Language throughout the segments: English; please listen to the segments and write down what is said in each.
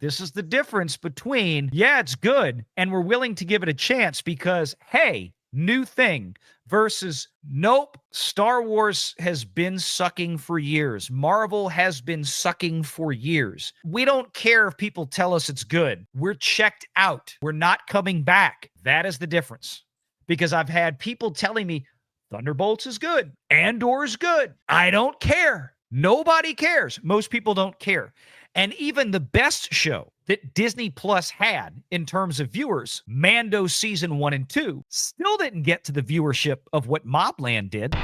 This is the difference between, yeah, it's good, and we're willing to give it a chance because, hey, new thing, versus, nope, Star Wars has been sucking for years. Marvel has been sucking for years. We don't care if people tell us it's good. We're checked out. We're not coming back. That is the difference. Because I've had people telling me, Thunderbolts is good. Andor is good. I don't care. Nobody cares. Most people don't care. And even the best show that Disney Plus had in terms of viewers, Mando season 1 and 2, still didn't get to the viewership of what Mobland did.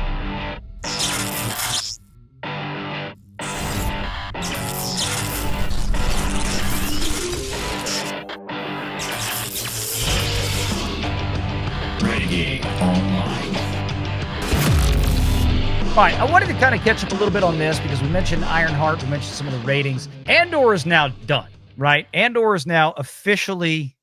Renegade Online. All right, I wanted to kind of catch up a little bit on this because we mentioned Ironheart, we mentioned some of the ratings. Andor is now done, right? Andor is now officially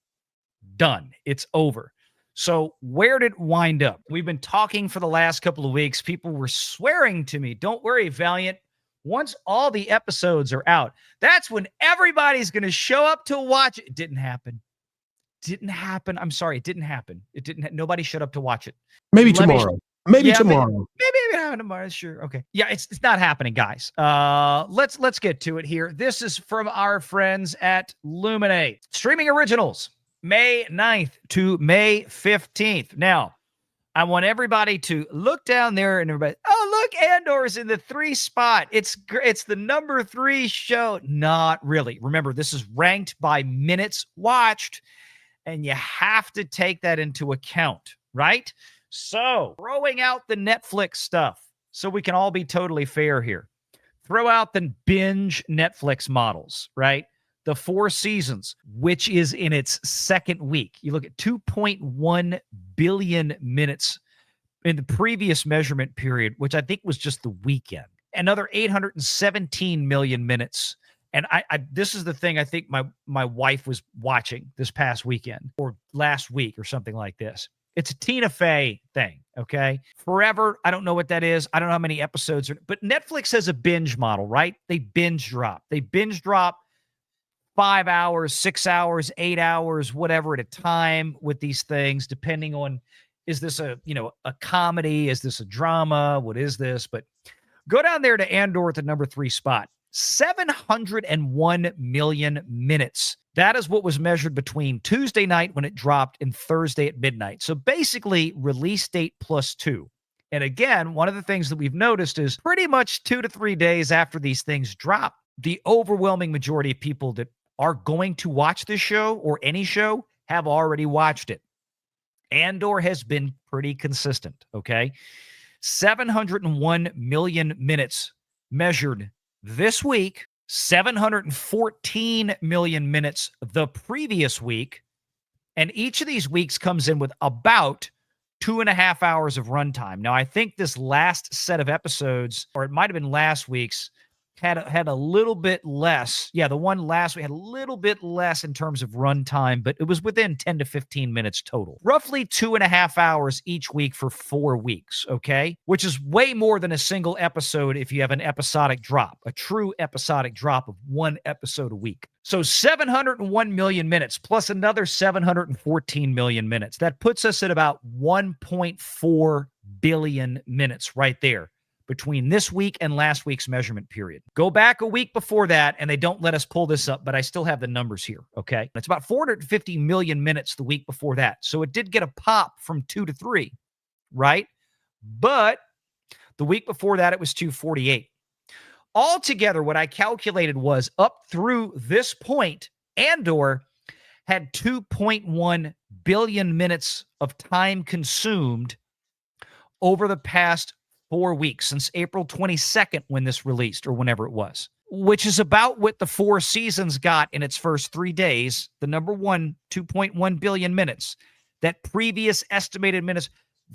done. It's over. So where did it wind up? We've been talking for the last couple of weeks. People were swearing to me, don't worry, Valiant. Once all the episodes are out, that's when everybody's going to show up to watch it. It didn't happen. Didn't happen. I'm sorry, it didn't happen. It didn't. Nobody showed up to watch it. Maybe tomorrow. Maybe tomorrow. Maybe happen tomorrow. Sure. Okay. Yeah, it's not happening, guys. Let's get to it here. This is from our friends at Luminate. Streaming originals, May 9th to May 15th. Now, I want everybody to look down there and everybody, oh, look, Andor's in the 3 spot. It's the number 3 show. Not really. Remember, this is ranked by minutes watched, and you have to take that into account, right? So, throwing out the Netflix stuff so we can all be totally fair here. Throw out the binge Netflix models, right? The 4 seasons, which is in its second week. You look at 2.1 billion minutes in the previous measurement period, which I think was just the weekend. Another 817 million minutes. And I this is the thing I think my wife was watching this past weekend or last week or something like this. It's a Tina Fey thing, okay? Forever, I don't know what that is. I don't know how many episodes are, but Netflix has a binge model, right? They binge drop. They binge drop 5 hours, 6 hours, 8 hours, whatever at a time with these things, depending on, is this a comedy? Is this a drama? What is this? But go down there to Andor at the number 3 spot. 701 million minutes. That is what was measured between Tuesday night when it dropped and Thursday at midnight. So basically, release date +2. And again, one of the things that we've noticed is pretty much 2 to 3 days after these things drop, the overwhelming majority of people that are going to watch this show or any show have already watched it. Andor has been pretty consistent, okay? 701 million minutes measured this week, 714 million minutes the previous week, and each of these weeks comes in with about 2.5 hours of runtime. Now, I think this last set of episodes, or it might have been last week's, had a little bit less. Yeah, the one last week had a little bit less in terms of runtime, but it was within 10 to 15 minutes total. Roughly 2.5 hours each week for 4 weeks, okay? Which is way more than a single episode if you have an episodic drop, a true episodic drop of 1 episode a week. So 701 million minutes plus another 714 million minutes. That puts us at about 1.4 billion minutes right there between this week and last week's measurement period. Go back a week before that, and they don't let us pull this up, but I still have the numbers here, okay? It's about 450 million minutes the week before that. So it did get a pop from 2 to 3, right? But the week before that, it was 248. Altogether, what I calculated was up through this point, Andor had 2.1 billion minutes of time consumed over the past 4 weeks, since April 22nd when this released, or whenever it was, which is about what the 4 seasons got in its first 3 days. The number one, 2.1 billion minutes. That previous estimated minutes,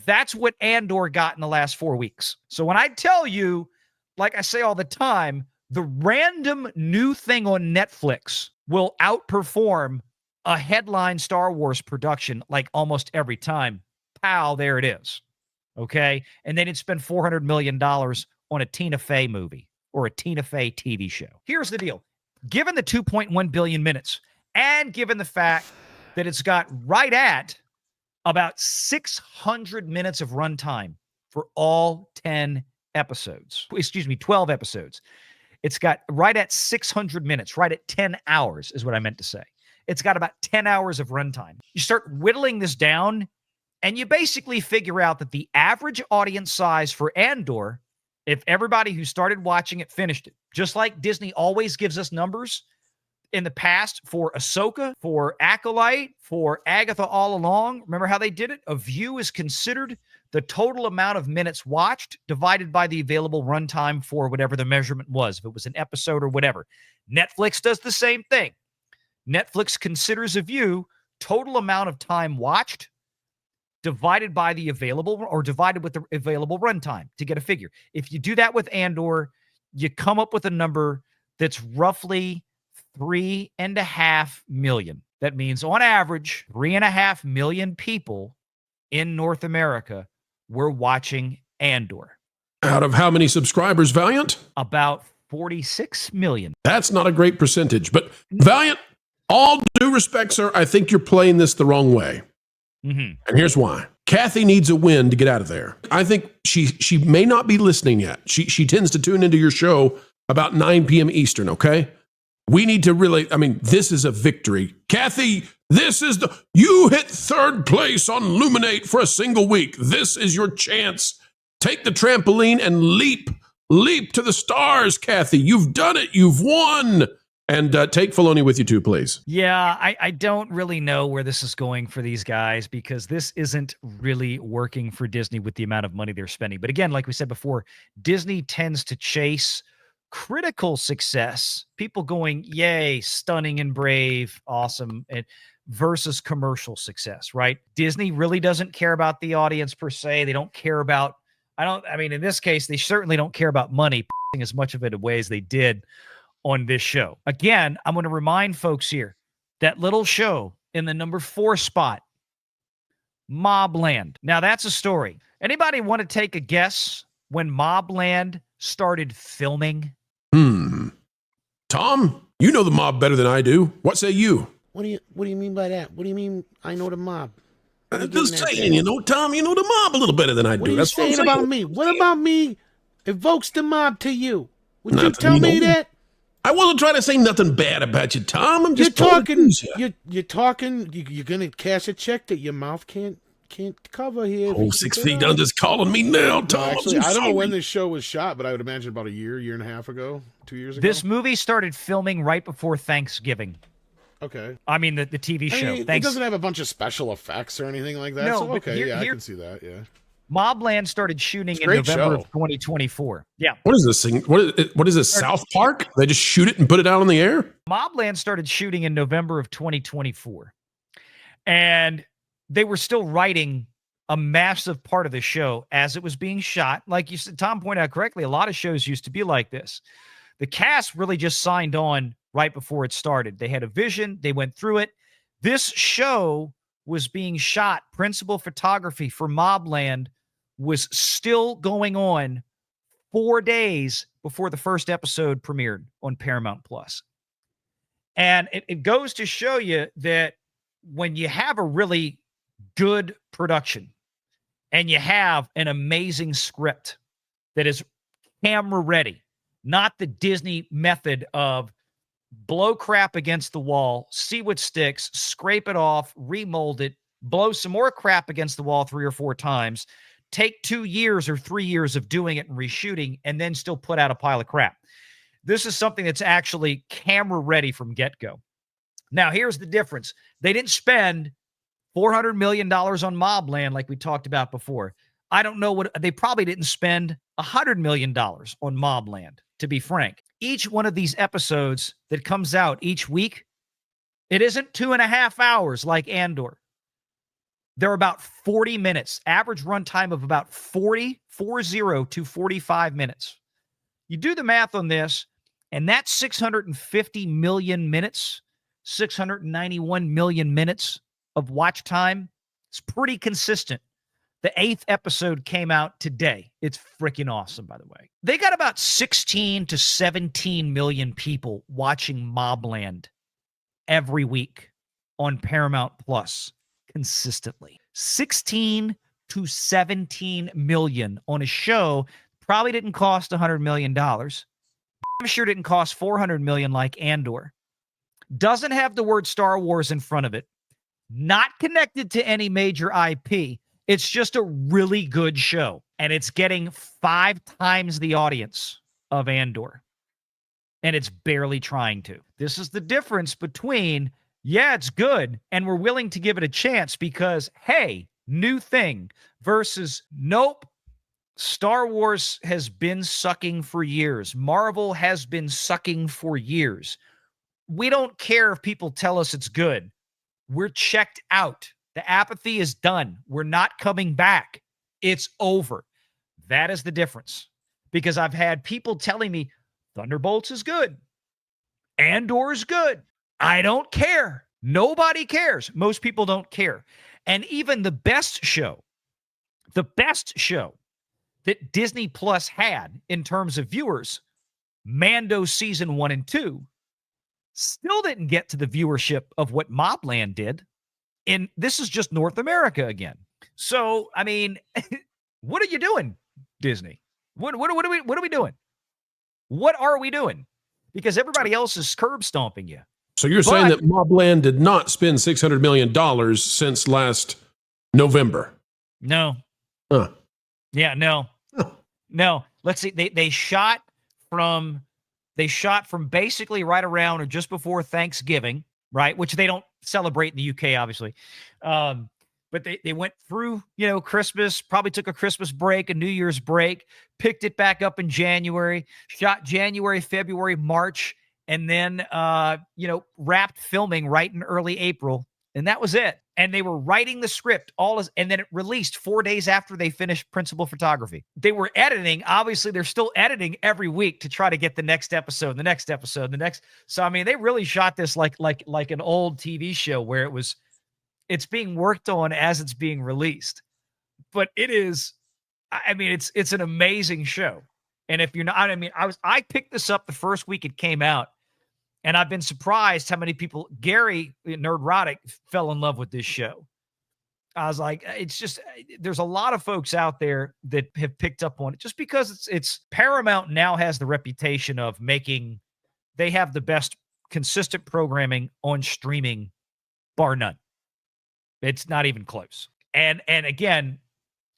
that's what Andor got in the last 4 weeks. So when I tell you, like I say all the time, the random new thing on Netflix will outperform a headline Star Wars production like almost every time. Pow, there it is. Okay? And they didn't spend $400 million on a Tina Fey movie or a Tina Fey TV show. Here's the deal. Given the 2.1 billion minutes, and given the fact that it's got right at about 600 minutes of runtime for all 10 episodes. Excuse me, 12 episodes. It's got right at 600 minutes, right at 10 hours is what I meant to say. It's got about 10 hours of runtime. You start whittling this down, and you basically figure out that the average audience size for Andor, if everybody who started watching it finished it, just like Disney always gives us numbers in the past for Ahsoka, for Acolyte, for Agatha All Along. Remember how they did it? A view is considered the total amount of minutes watched divided by the available runtime for whatever the measurement was, if it was an episode or whatever. Netflix does the same thing. Netflix considers a view total amount of time watched divided by the available, or divided with the available runtime to get a figure. If you do that with Andor, you come up with a number that's roughly 3.5 million. That means on average, 3.5 million people in North America were watching Andor. Out of how many subscribers, Valiant? About 46 million. That's not a great percentage, but Valiant, all due respect, sir, I think you're playing this the wrong way. Mm-hmm. And here's why. Kathy needs a win to get out of there. I think she may not be listening yet. She tends to tune into your show about 9 p.m. Eastern, okay? We need to really, this is a victory. Kathy, you hit third place on Luminate for a single week. This is your chance. Take the trampoline and leap to the stars, Kathy. You've done it. You've won. And take Filoni with you too, please. Yeah, I don't really know where this is going for these guys, because this isn't really working for Disney with the amount of money they're spending. But again, like we said before, Disney tends to chase critical success, people going, yay, stunning and brave, awesome, and versus commercial success, right? Disney really doesn't care about the audience per se. They don't care about, in this case, they certainly don't care about money as much of it away as they did on this show. Again, I'm going to remind folks here, that little show in the number 4 spot, Mobland. Now that's a story. Anybody want to take a guess when Mobland started filming? Tom, you know the mob better than I do. What say you? What do you mean by that? What do you mean I know the mob? Just saying, Tom, you know the mob a little better than I do. What are you That's saying what I'm about me? What about me evokes the mob to you? Would you Nothing, tell me that? I wasn't trying to say nothing bad about you, Tom. I'm just You're talking. You're gonna cash a check that your mouth can't cover here. Oh, 6 feet under is calling me now, Tom. No, actually, I don't know when this show was shot, but I would imagine about a year and a half ago, 2 years ago. This movie started filming right before Thanksgiving. Okay. I mean, the TV show. It doesn't have a bunch of special effects or anything like that. No, so, but okay, I can see that. Yeah. Mobland started shooting in November of 2024. Yeah. What is this thing? What is this? South Park? They just shoot it and put it out in the air? Mobland started shooting in November of 2024. And they were still writing a massive part of the show as it was being shot. Like you said, Tom pointed out correctly, a lot of shows used to be like this. The cast really just signed on right before it started. They had a vision. They went through it. This show was being shot. Principal photography for Mobland was still going on 4 days before the first episode premiered on Paramount Plus. And it goes to show you that when you have a really good production and you have an amazing script that is camera ready, not the Disney method of blow crap against the wall, see what sticks, scrape it off, remold it, blow some more crap against the wall 3 or 4 times, take 2 years or 3 years of doing it and reshooting, and then still put out a pile of crap. This is something that's actually camera ready from get-go. Now, here's the difference. They didn't spend $400 million on Mobland like we talked about before. I don't know what they probably didn't spend $100 million on Mobland, to be frank. Each one of these episodes that comes out each week, it isn't 2.5 hours like Andor. They're about 40 minutes, average runtime of about 40 to 45 minutes. You do the math on this, and that's 650 million minutes, 691 million minutes of watch time. It's pretty consistent The 8th episode came out today. It's freaking awesome, by the way. They got about 16 to 17 million people watching Mobland every week on Paramount Plus consistently. 16 to 17 million on a show probably didn't cost $100 million. I'm sure didn't cost $400 million like Andor. Doesn't have the word Star Wars in front of it. Not connected to any major IP. It's just a really good show. And it's getting 5 times the audience of Andor. And it's barely trying to. This is the difference between, yeah, it's good, and we're willing to give it a chance because, hey, new thing, versus, nope, Star Wars has been sucking for years. Marvel has been sucking for years. We don't care if people tell us it's good. We're checked out. The apathy is done. We're not coming back. It's over. That is the difference. Because I've had people telling me, Thunderbolts is good. Andor is good. I don't care. Nobody cares. Most people don't care. And even the best show that Disney Plus had in terms of viewers, Mando season 1 and 2, still didn't get to the viewership of what Mobland did. And this is just North America again. So, I mean, what are you doing, Disney? What are we doing? What are we doing? Because everybody else is curb stomping you. So you're saying that Mobland did not spend $600 million since last November? No. Huh. Yeah, no. No. Let's see. They shot from basically right around or just before Thanksgiving, right? Which they don't celebrate in the UK, obviously. But they went through, Christmas, probably took a Christmas break, a New Year's break, picked it back up in January, shot January, February, March, and then, wrapped filming right in early April. And that was it. And they were writing the script, and then it released 4 days after they finished principal photography. They were editing. Obviously, they're still editing every week to try to get the next episode, the next episode, the next. So, I mean, they really shot this like an old TV show where it's being worked on as it's being released. But it is, I mean, it's an amazing show. And if you're not, I mean, I picked this up the first week it came out. And I've been surprised how many people, Gary Nerdrotic, fell in love with this show. I was like, it's just, there's a lot of folks out there that have picked up on it just because it's Paramount now has the reputation of they have the best consistent programming on streaming, bar none. It's not even close. And again,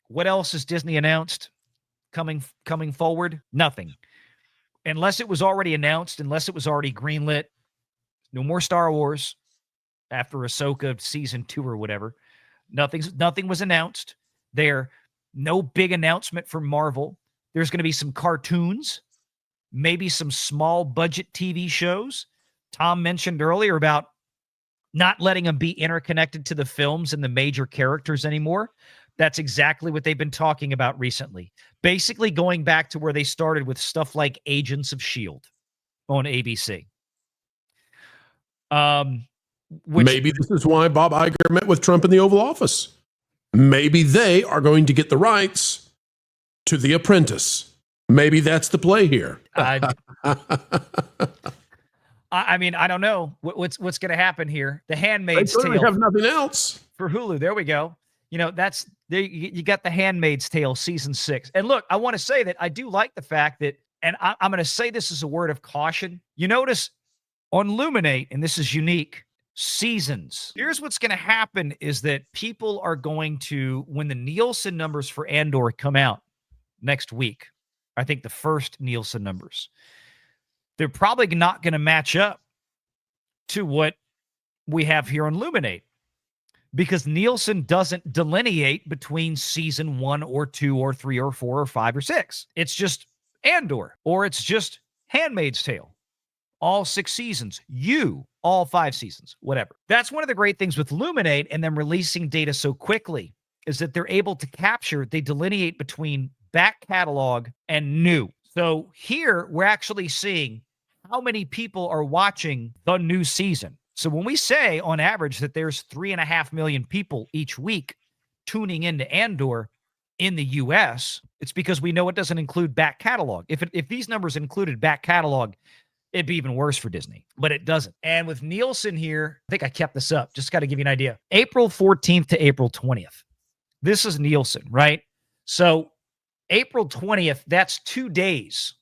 what else has Disney announced coming forward? Nothing. Unless it was already announced, unless it was already greenlit, no more Star Wars after Ahsoka season 2 or whatever. Nothing was announced there. No big announcement from Marvel. There's going to be some cartoons, maybe some small budget TV shows. Tom mentioned earlier about not letting them be interconnected to the films and the major characters anymore. That's exactly what they've been talking about recently. Basically going back to where they started with stuff like Agents of S.H.I.E.L.D. on ABC. Maybe this is why Bob Iger met with Trump in the Oval Office. Maybe they are going to get the rights to The Apprentice. Maybe that's the play here. I mean, I don't know what's going to happen here. The Handmaid's Tale. They have nothing else for Hulu. There we go. That's there. You got The Handmaid's Tale season 6. And look, I want to say that I do like the fact that, and I'm going to say this as a word of caution. You notice on Luminate, and this is unique, seasons. Here's what's going to happen is that people are going to, when the Nielsen numbers for Andor come out next week, I think the first Nielsen numbers, they're probably not going to match up to what we have here on Luminate. Because Nielsen doesn't delineate between season 1 or 2 or 3 or 4 or 5 or 6. It's just Andor, or it's just Handmaid's Tale. All 6 seasons. All 5 seasons. Whatever. That's one of the great things with Luminate and them releasing data so quickly is that they're able to they delineate between back catalog and new. So here we're actually seeing how many people are watching the new season. So when we say on average that there's 3.5 million people each week tuning into Andor in the U.S., it's because we know it doesn't include back catalog. If these numbers included back catalog, it'd be even worse for Disney, but it doesn't. And with Nielsen here, I think I kept this up. Just got to give you an idea. April 14th to April 20th. This is Nielsen, right? So April 20th, that's 2 days.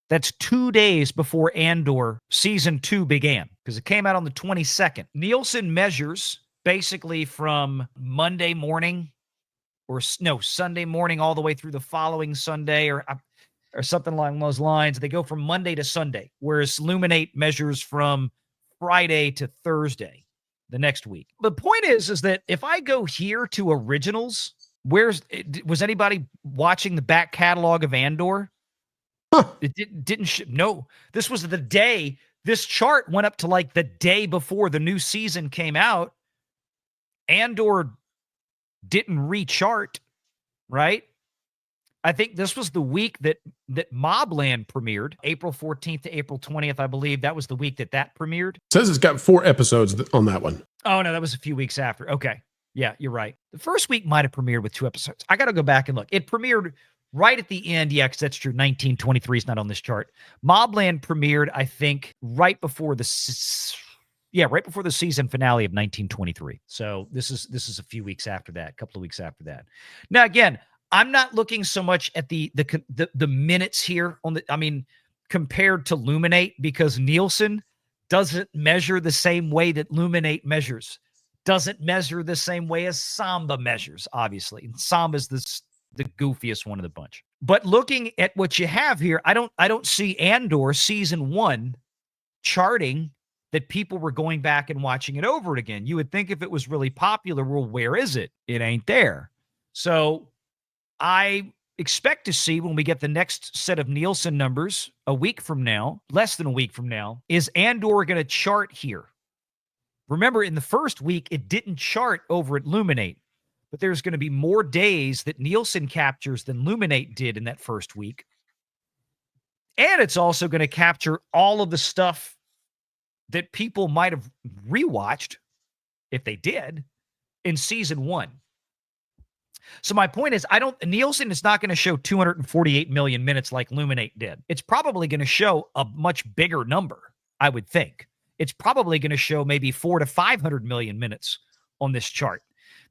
That's 2 days before Andor season 2 began, because it came out on the 22nd. Nielsen measures basically from Monday morning Sunday morning all the way through the following Sunday or something along those lines. They go from Monday to Sunday, whereas Luminate measures from Friday to Thursday the next week. The point is that if I go here to originals, was anybody watching the back catalog of Andor? Huh. It didn't no, this was the day. This chart went up to like the day before the new season came out. Andor didn't rechart, right? I think this was the week that Mobland premiered, April 14th to April 20th, I believe. That was the week that premiered. It says it's got 4 episodes on that one. Oh, no, that was a few weeks after. Okay. Yeah, you're right. The first week might have premiered with 2 episodes. I got to go back and look. It premiered right at the end. Yeah, because that's true. 1923 is not on this chart. Mobland premiered, I think, right before the season finale of 1923. So this is a few weeks after that, a couple of weeks after that. Now, again, I'm not looking so much at the minutes here compared to Luminate, because Nielsen doesn't measure the same way that Luminate measures. Doesn't measure the same way as Samba measures, obviously. And Samba's the goofiest one of the bunch. But looking at what you have here, I don't see Andor season 1 charting that people were going back and watching it over again. You would think if it was really popular, well, where is it? It ain't there. So I expect to see when we get the next set of Nielsen numbers a week from now, less than a week from now, is Andor going to chart here? Remember, in the first week, it didn't chart over at Luminate, but there's going to be more days that Nielsen captures than Luminate did in that first week. And it's also going to capture all of the stuff that people might have rewatched, if they did, in season 1. So my point is, Nielsen is not going to show 248 million minutes like Luminate did. It's probably going to show a much bigger number, I would think. It's probably going to show maybe 400 to 500 million minutes on this chart,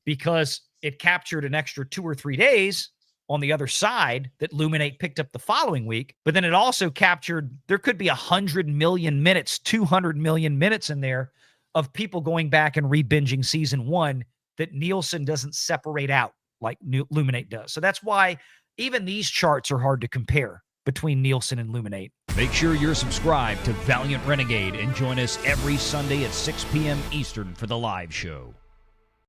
because it captured an extra 2 or 3 days on the other side that Luminate picked up the following week. But then it also captured, there could be 100 million minutes, 200 million minutes in there of people going back and re-binging season 1 that Nielsen doesn't separate out like Luminate does. So that's why even these charts are hard to compare between Nielsen and Luminate. Make sure you're subscribed to Valiant Renegade and join us every Sunday at 6 p.m. Eastern for the live show.